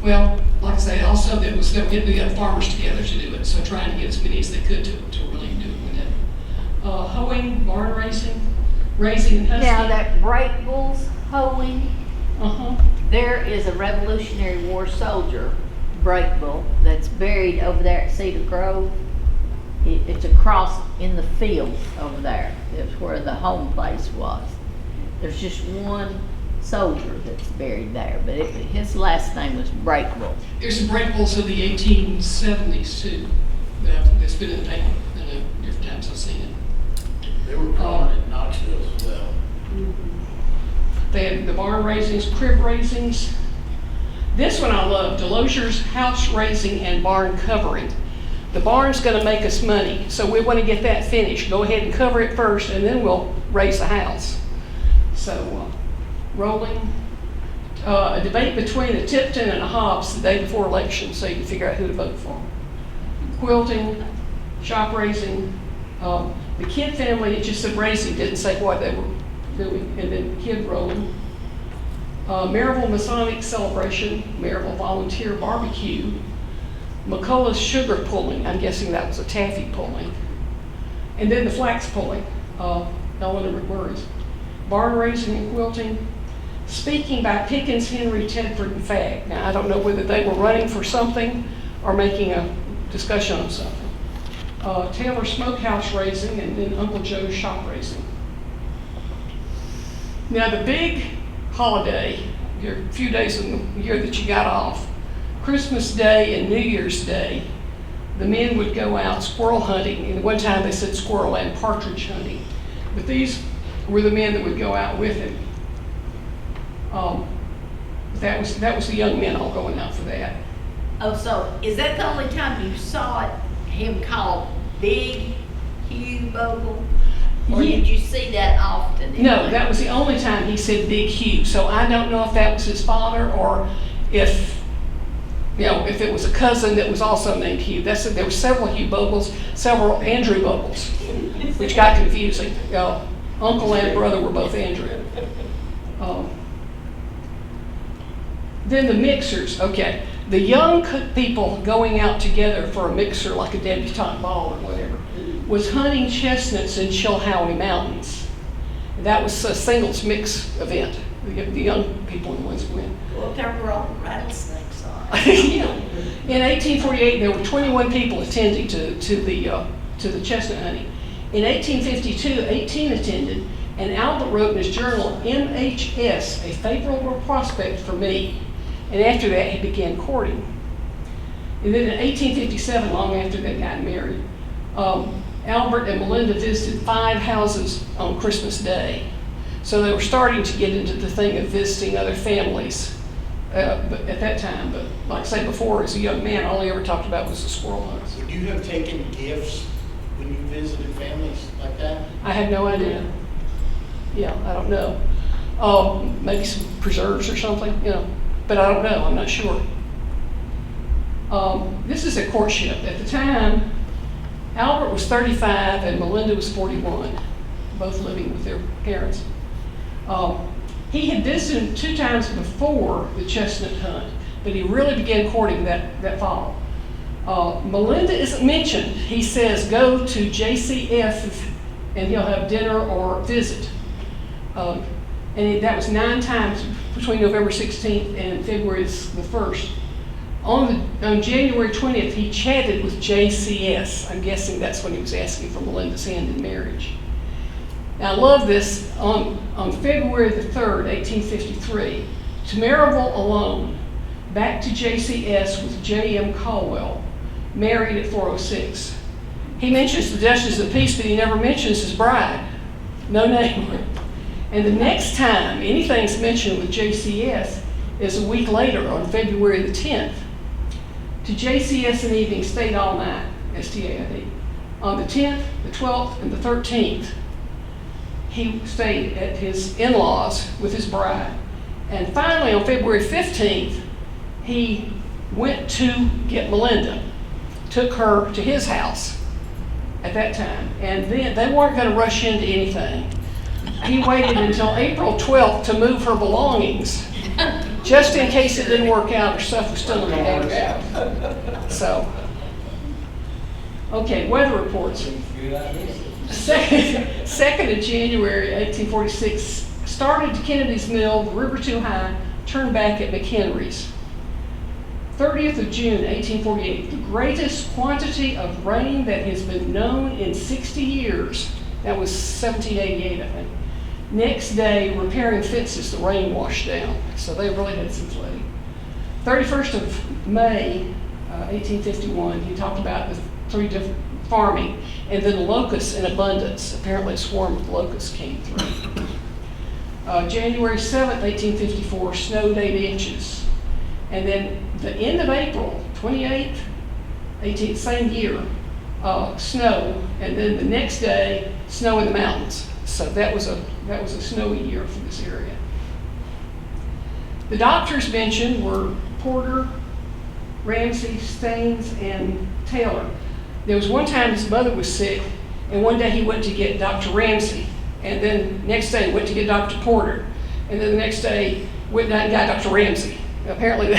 Well, like I say, also they were getting the farmers together to do it, so trying to get as many as they could to really do it with it. Hoeing, barn raising and husking. Now that break bulls hoeing, Uh-huh. there is a Revolutionary War soldier, break bull, that's buried over there at Cedar Grove. It's across in the field over there. It's where the home place was. There's just one soldier that's buried there, but his last name was Breakbull. There's some break bulls of the 1870s too, that's been in the paper different times I've seen it. They were prominent in Knoxville as well. They had the barn raisings, crib raisings. This one I love, Delosier's house raising and barn covering. The barn's gonna make us money, so we wanna get that finished. Go ahead and cover it first, and then we'll raise the house. So, rolling. A debate between a Tipton and a Hobbs the day before election, so you can figure out who to vote for. Quilting, shop raising. The Kidd family, it just said raising, didn't say what they were doing, and then Kidd rolling. Maryville Masonic celebration, Maryville volunteer barbecue. McCullough's sugar pulling, I'm guessing that was a taffy pulling. And then the flax pulling, Eleanor McMurray's. Barn raising and quilting. Speaking by Pickens, Henry, Tedford, and Fagg. Now, I don't know whether they were running for something or making a discussion on something. Taylor Smokehouse raising, and then Uncle Joe's shop raising. Now, the big holiday, your few days in the year that you got off, Christmas Day and New Year's Day, the men would go out squirrel hunting. And one time they said squirrel and partridge hunting. But these were the men that would go out with him. That was the young men all going out for that. Oh, so is that the only time you saw him called Big Hugh Bogle? Or Yeah. did you see that often? No, that was the only time he said Big Hugh. So I don't know if that was his father or if it was a cousin that was also named Hugh. There were several Hugh Bogles, several Andrew Bogles. which got confusing. Uncle and brother were both Andrew. Then the mixers, okay. The young people going out together for a mixer, like a debutante ball or whatever, was hunting chestnuts in Chilhowie Mountains. That was a singles mix event. The young people were the ones who went. Well, there were all the rattlesnakes on. Yeah. In 1848, there were 21 people attending to the chestnut hunting. In 1852, 18 attended, and Albert wrote in his journal, MHS, a favorable prospect for me. And after that, he began courting. And then in 1857, long after they got married, Albert and Malinda visited 5 houses on Christmas Day. So they were starting to get into the thing of visiting other families but at that time. But like I say before, as a young man, all he ever talked about was the squirrel hunts. Would you have taken gifts when you visited families like that? I have no idea. Yeah, I don't know. Maybe some preserves or something, but I don't know. I'm not sure. This is a courtship. At the time, Albert was 35 and Malinda was 41, both living with their parents. He had visited 2 times before the chestnut hunt, but he really began courting that fall. Malinda isn't mentioned. He says go to JCF and he'll have dinner or visit. And that was 9 times between November 16th and February the 1st. On January 20th, he chatted with JCS. I'm guessing that's when he was asking for Malinda's hand in marriage. Now, I love this. On February the 3rd, 1853, to Maryville alone, back to JCS with J.M. Caldwell, married at 406. He mentions the Duchess of Peace, but he never mentions his bride. No name. And the next time anything's mentioned with JCS is a week later on February the 10th. To JCS and evening stayed all night, STAID. On the 10th, the 12th, and the 13th, he stayed at his in-laws with his bride. And finally, on February 15th, he went to get Malinda, took her to his house at that time. And then they weren't going to rush into anything. He waited until April 12th to move her belongings, just in case it didn't work out, her stuff was still in the house. So, okay, weather reports. 2nd of January, 1846, started to Kennedy's Mill, the river too high, turned back at McHenry's. 30th of June, 1848, the greatest quantity of rain that has been known in 60 years. That was 1788, I think. Next day, repairing fences, the rain washed down. So they really had some flooding. 31st of May, 1851, he talked about the 3 different farming, and then locusts in abundance. Apparently a swarm of locusts came through. January 7th, 1854, snowed 8 inches. And then the end of April, 28th, 18th, same year, snow, and then the next day, snow in the mountains. So that was a snowy year for this area. The doctors mentioned were Porter, Ramsey, Staines, and Taylor. There was one time his mother was sick, and one day he went to get Dr. Ramsey, and then next day went to get Dr. Porter, and then the next day went and got Dr. Ramsey. Apparently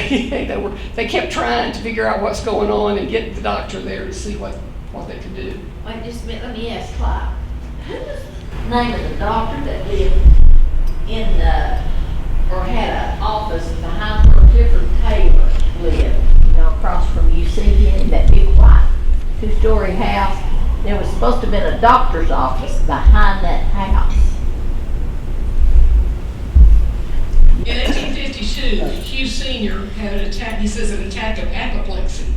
they kept trying to figure out what's going on and get the doctor there to see what they could do. Wait just a minute, let me ask Clive. Who was the name of the doctor that lived in or had an office behind where Clifford Taylor lived, across from UC in that big white 2-story house? There was supposed to have been a doctor's office behind that house. In 1852, Hugh Sr. had an attack, he says an attack of apoplexy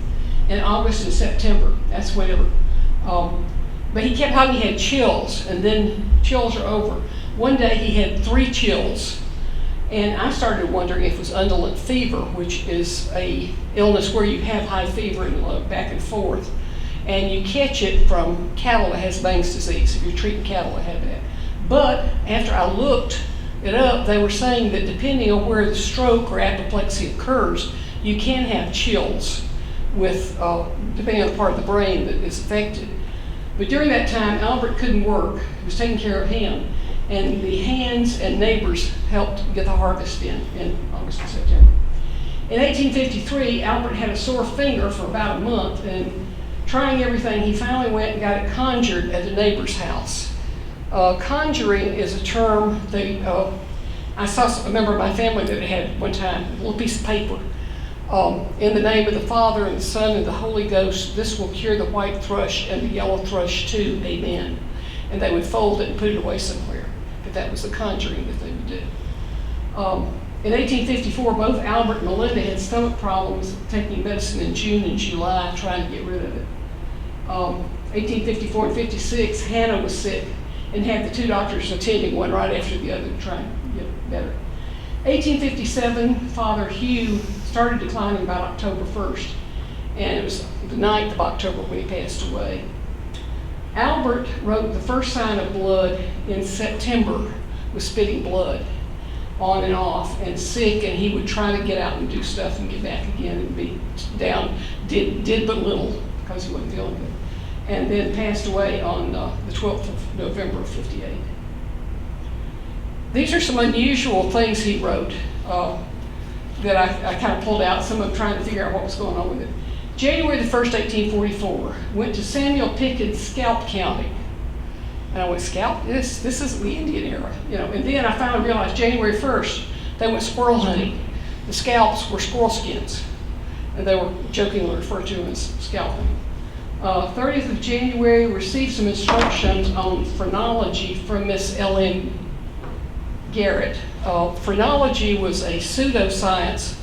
in August and September. That's whatever. But he kept having, he had chills, and then chills are over. One day he had 3 chills, and I started wondering if it was undulant fever, which is a illness where you have high fever and back and forth, and you catch it from cattle that has Bang's disease, if you're treating cattle that have that. But after I looked it up, they were saying that depending on where the stroke or apoplexy occurs, you can have chills with, depending on the part of the brain that is affected. But during that time, Albert couldn't work. He was taking care of him. And the hands and neighbors helped get the harvest in August and September. In 1853, Albert had a sore finger for about a month, and trying everything, he finally went and got it conjured at a neighbor's house. Conjuring is a term I saw a member of my family that had one time, a little piece of paper. In the name of the Father and the Son and the Holy Ghost, this will cure the white thrush and the yellow thrush too, amen. And they would fold it and put it away somewhere. But that was the conjuring that they would do. In 1854, both Albert and Malinda had stomach problems, taking medicine in June and July, trying to get rid of it. 1854 and 56, Hannah was sick and had the two doctors attending, one right after the other, trying to get better. 1857, Father Hugh started declining about October 1st, and it was the 9th of October when he passed away. Albert wrote the first sign of blood in September with spitting blood on and off and sick, and he would try to get out and do stuff and get back again and be down, did but little because he wasn't feeling good, and then passed away on the 12th of November of 58. These are some unusual things he wrote that I kind of pulled out, some of them trying to figure out what was going on with it. January the 1st, 1844, went to Samuel Pickens' Scalp County. And I went, Scalp? This isn't the Indian era, you know. And then I finally realized January 1st, they went squirrel hunting. The scalps were squirrel skins, and they were jokingly referred to as scalp hunting. 30th of January, received some instructions on phrenology from Miss Ellen Garrett. Phrenology was a pseudoscience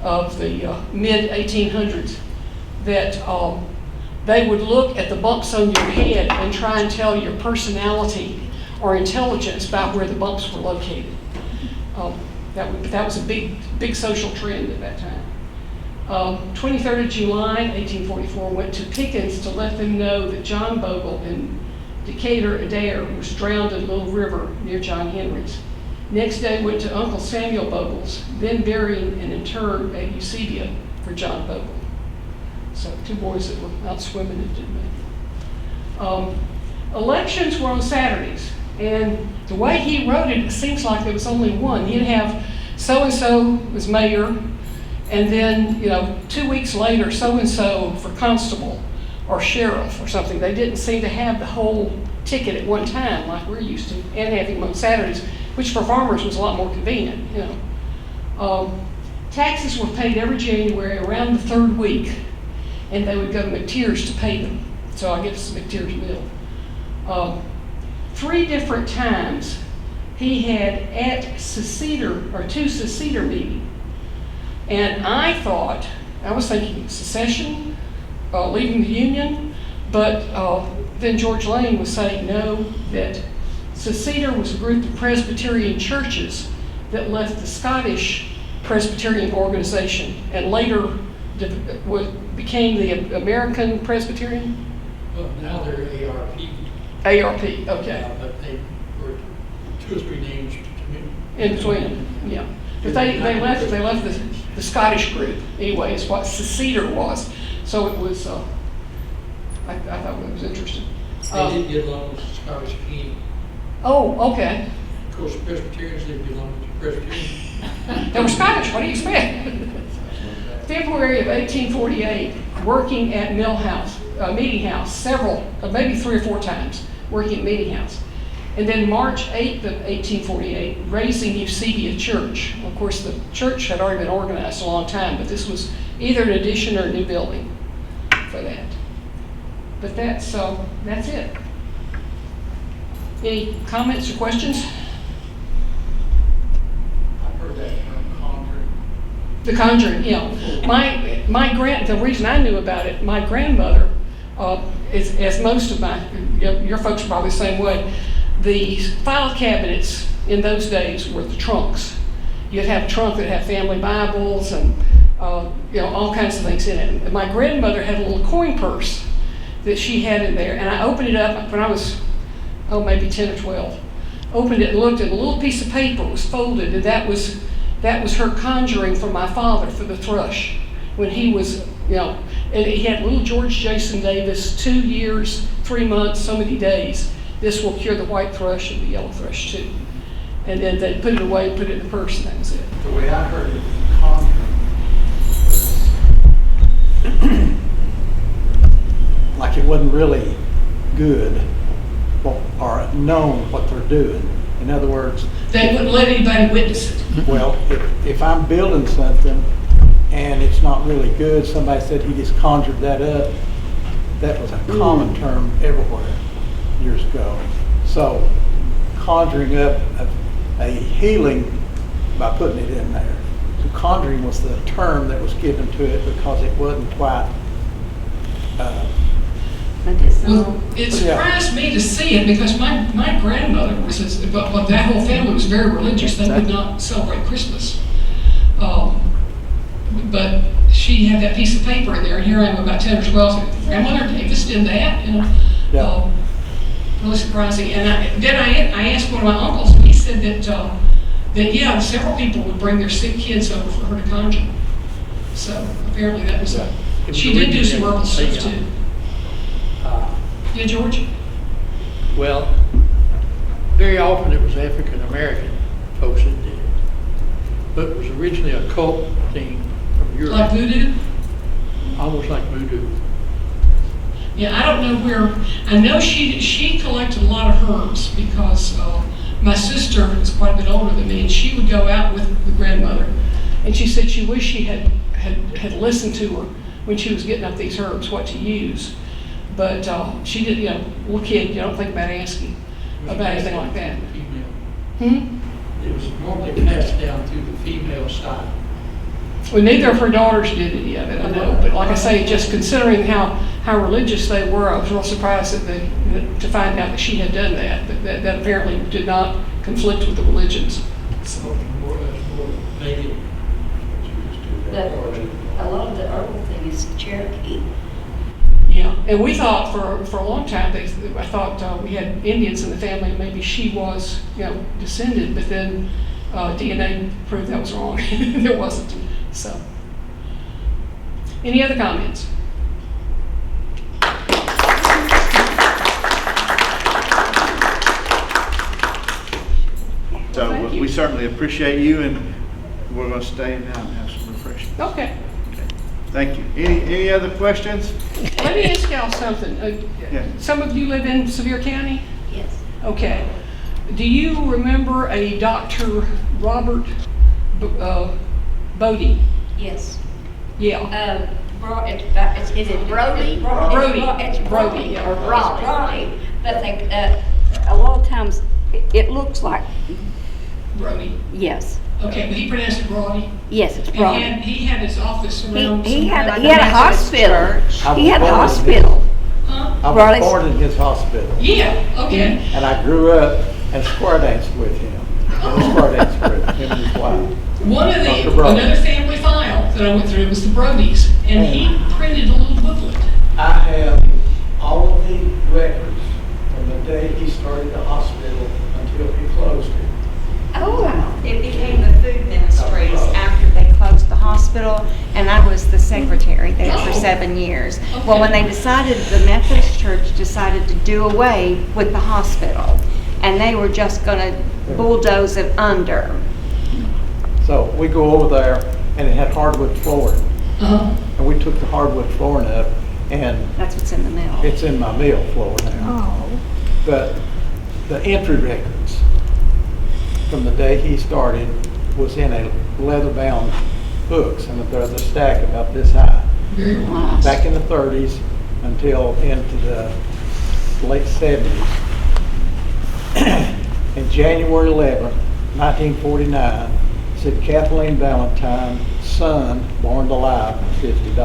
of the mid-1800s that they would look at the bumps on your head and try and tell your personality or intelligence about where the bumps were located. That was a big social trend at that time. 23rd of July, 1844, went to Pickens to let them know that John Bogle in Decatur, Adair, was drowned in Little River near John Henry's. Next day, went to Uncle Samuel Bogle's, then burying and interred at Eusebia for John Bogle. So 2 boys that were out swimming and didn't make it. Elections were on Saturdays, and the way he wrote it, it seems like there was only one. He'd have so-and-so was mayor, and then, 2 weeks later, so-and-so for constable or sheriff or something. They didn't seem to have the whole ticket at one time like we're used to, and have him on Saturdays, which for farmers was a lot more convenient, Taxes were paid every January around the 3rd week, and they would go to McTeer's to pay them. So I guess McTeer's mill. 3 different times he had at seceder, or 2 seceder meetings. And I was thinking secession, leaving the Union, but then George Lane was saying no, that seceder was a group of Presbyterian churches that left the Scottish Presbyterian organization and later became the American Presbyterian? Well, now they're ARP. ARP, okay. But they were 2 or 3 names In between, yeah. But they left the Scottish group anyway, is what seceder was. So it was, I thought it was interesting. They didn't get along with the Scottish King. Oh, okay. Of course, Presbyterians didn't belong to Presbyterians. They were Scottish, what do you expect? February of 1848, working at Meeting House, maybe 3 or 4 times, working at Meeting House. And then March 8th of 1848, raising Eusebia Church. Of course, the church had already been organized a long time, but this was either an addition or a new building for that. But that's it. Any comments or questions? I've heard that term, conjuring. The Conjuring, yeah. The reason I knew about it, my grandmother, is, as most of your folks are probably the same way, the file cabinets in those days were the trunks. You'd have a trunk that had family Bibles and all kinds of things in it. And my grandmother had a little coin purse that she had in there, and I opened it up when I was, maybe 10 or 12. Opened it and looked, and a little piece of paper was folded, and that was her conjuring for my father for the thrush when he was, and he had little George Jason Davis, 2 years 3 months, so many days, this will cure the white thrush and the yellow thrush too. And then they put it away, put it in the purse, and that was it. The way I heard it, conjuring was like it wasn't really good or known what they're doing. In other words, They wouldn't let anybody witness it. well, if I'm building something and it's not really good, somebody said he just conjured that up. That was a common term everywhere years ago. So conjuring up a healing by putting it in there. So conjuring was the term that was given to it because it wasn't quite. Well, it surprised me to see it because my grandmother was, but that whole family was very religious. They would not celebrate Christmas. But she had that piece of paper in there, and here I am about 10 or 12. Grandmother Davis did that, you know. Yeah. Really surprising. And then I asked one of my uncles, and he said that yeah, several people would bring their sick kids over for her to conjure. So apparently that was she did do some herbal stuff too. Yeah, George? Well, very often it was African American folks that did it. But it was originally a cult thing from Europe. Like voodoo? Almost like voodoo. Yeah, I don't know where. I know she collected a lot of herbs because my sister is quite a bit older than me, and she would go out with the grandmother, and she said she wished she had listened to her when she was getting up these herbs, what to use. But she did, you know, little kid, you don't think about asking about anything like that. Female. It was normally passed down through the female side. Well, neither of her daughters did any of it, I know. But like I say, just considering how religious they were, I was real surprised to find out that she had done that. That apparently did not conflict with the religions. So. More native. A lot of the herbal thing is Cherokee. Yeah, and we thought for a long time, I thought we had Indians in the family, and maybe she was, you know, descended, but then DNA proved that was wrong. There wasn't. So, any other comments? So Thank you. we certainly appreciate you, and we're going to stay now and have some refreshments. Okay. Thank you. Any other questions? Let me ask y'all something. Yeah. Some of you live in Sevier County? Yes. Okay. Do you remember a Dr. Robert Bodie? Yes. Yeah. Is it Brody? Brody. It's Brody, yeah, or Brody. Brody. But they, a lot of times it looks like, Brody. yes. Okay, but he pronounced it Brody. Yes, it's And Brody. he had his office around. He had somewhere a like hospital. I He had a was born in hospital. Huh? I was Brody's- born in his hospital. Yeah, okay. And I grew up and square danced with him. Square danced with him and his wife. One of Dr. Brody. another family file that I went through was the Brodies, and he printed a little booklet. I have all of the records from the day he started the hospital until he closed it. Oh, wow. It became the food ministries after they closed the hospital, and I was the secretary there for 7 years. Well, when they decided, the Methodist Church decided to do away with the hospital, and they were just going to bulldoze it under. So we go over there, and it had hardwood flooring. Uh-huh. And we took the hardwood flooring up, and That's what's in the mill. it's in my mill floor now. Oh. But the entry records from the day he started was in a leather-bound books, and there's a stack about this high. Very nice. Back in the 30s until into the late 70s. And January 11th, 1949, said Kathleen Valentine, son, born alive, $50.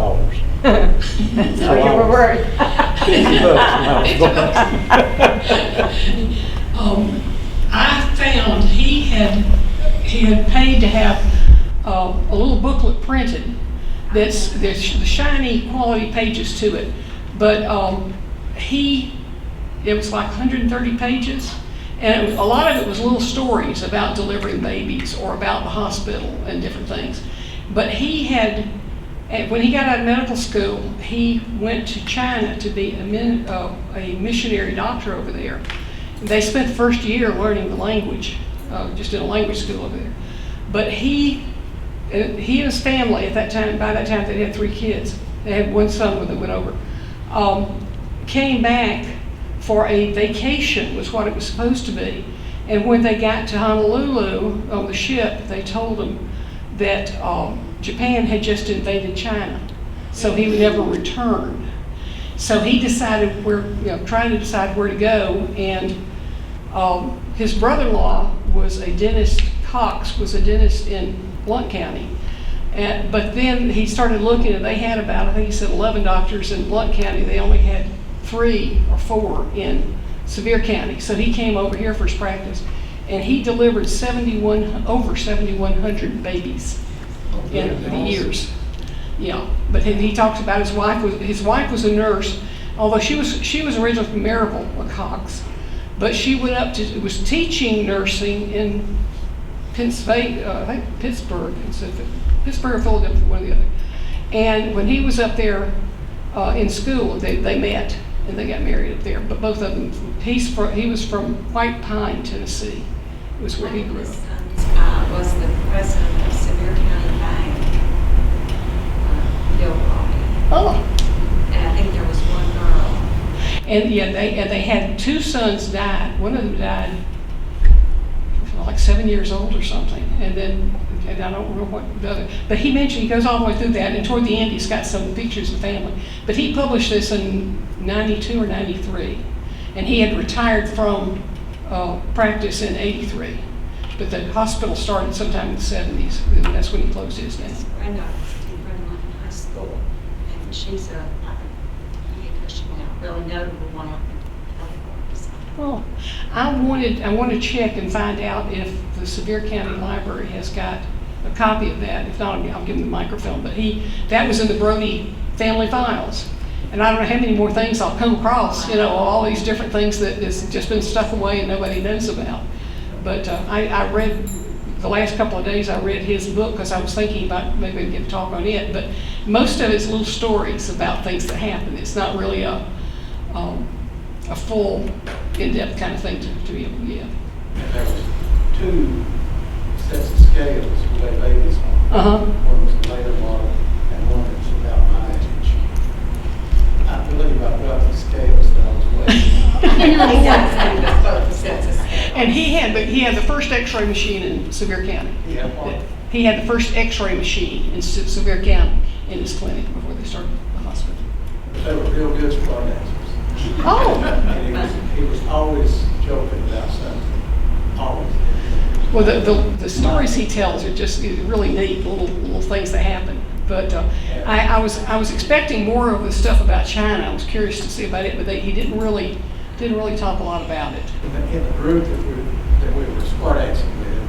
That's what you were worth. $50 when I was born. I found he had paid to have a little booklet printed there's the shiny quality pages to it, but it was like 130 pages, and a lot of it was little stories about delivering babies or about the hospital and different things. But he had And when he got out of medical school, he went to China to be a missionary doctor over there. They spent the first year learning the language, just in a language school over there. But he and his family at that time, by that time they had 3 kids. They had one son when they went over. Came back for a vacation, was what it was supposed to be. And when they got to Honolulu on the ship, they told him that Japan had just invaded China, so he would never return. So he decided trying to decide where to go, and his brother-in-law was a dentist. Cox was a dentist in Blount County, but then he started looking, and they had about, I think he said 11 doctors in Blount County. They only had 3 or 4 in Sevier County. So he came over here for his practice, and he delivered over 7,100 babies in the years. Yeah, but he talks about his wife. His wife was a nurse, although she was originally from Maryville, Cox, but she was teaching nursing in Pennsylvania, I think Pittsburgh or Philadelphia, one or the other. And when he was up there in school, they met and they got married up there. But both of them, he was from White Pine, Tennessee, was where he grew up. Was the president of Sevier County Bank, Bill Bobby. Oh. And I think there was one girl. And yeah, they had 2 sons died. One of them died like 7 years old or something. And I don't remember what the other, but he mentioned, he goes all the way through that, and toward the end he's got some pictures of the family. But he published this in 92 or 93, and he had retired from practice in 83. But the hospital started sometime in the 70s, and that's when he closed his down. Brenda in high school, and she's really notable one of them. Well, I want to check and find out if the Sevier County Library has got a copy of that. If not, I'll give him the microfilm. But that was in the Brody family files. And I don't know how many more things I'll come across, all these different things that has just been stuck away and nobody knows about. But I read, the last couple of days I read his book because I was thinking about maybe I'd give a talk on it. But most of it's little stories about things that happen. It's not really a full, in-depth kind of thing to be able to give. And there was 2 sets of scales with their babies on. One was a later model, and one that was about my age. I believe I brought the scales that I was waiting. And he had the first X-ray machine in Sevier County. He had the first X-ray machine in Sevier County in his clinic before they started the hospital. They were real good squad dancers. Oh. And he was always joking about something. Always. Well, the stories he tells are just really neat, little things that happen. But I was expecting more of the stuff about China. I was curious to see about it, but he didn't really talk a lot about it. In the group that we were squad dancing with,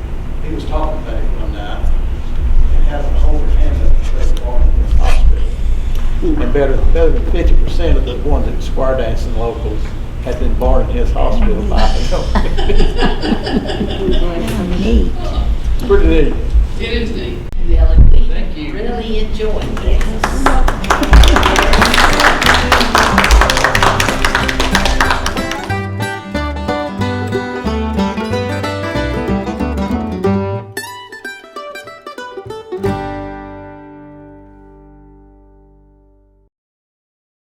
he was talking about it one night and having to hold her hand up to the wall in the hospital. And better than 50% of the ones that square dancing locals had been born in his hospital by him. Neat. Pretty neat. It is neat. Really, we Thank you. really enjoyed this.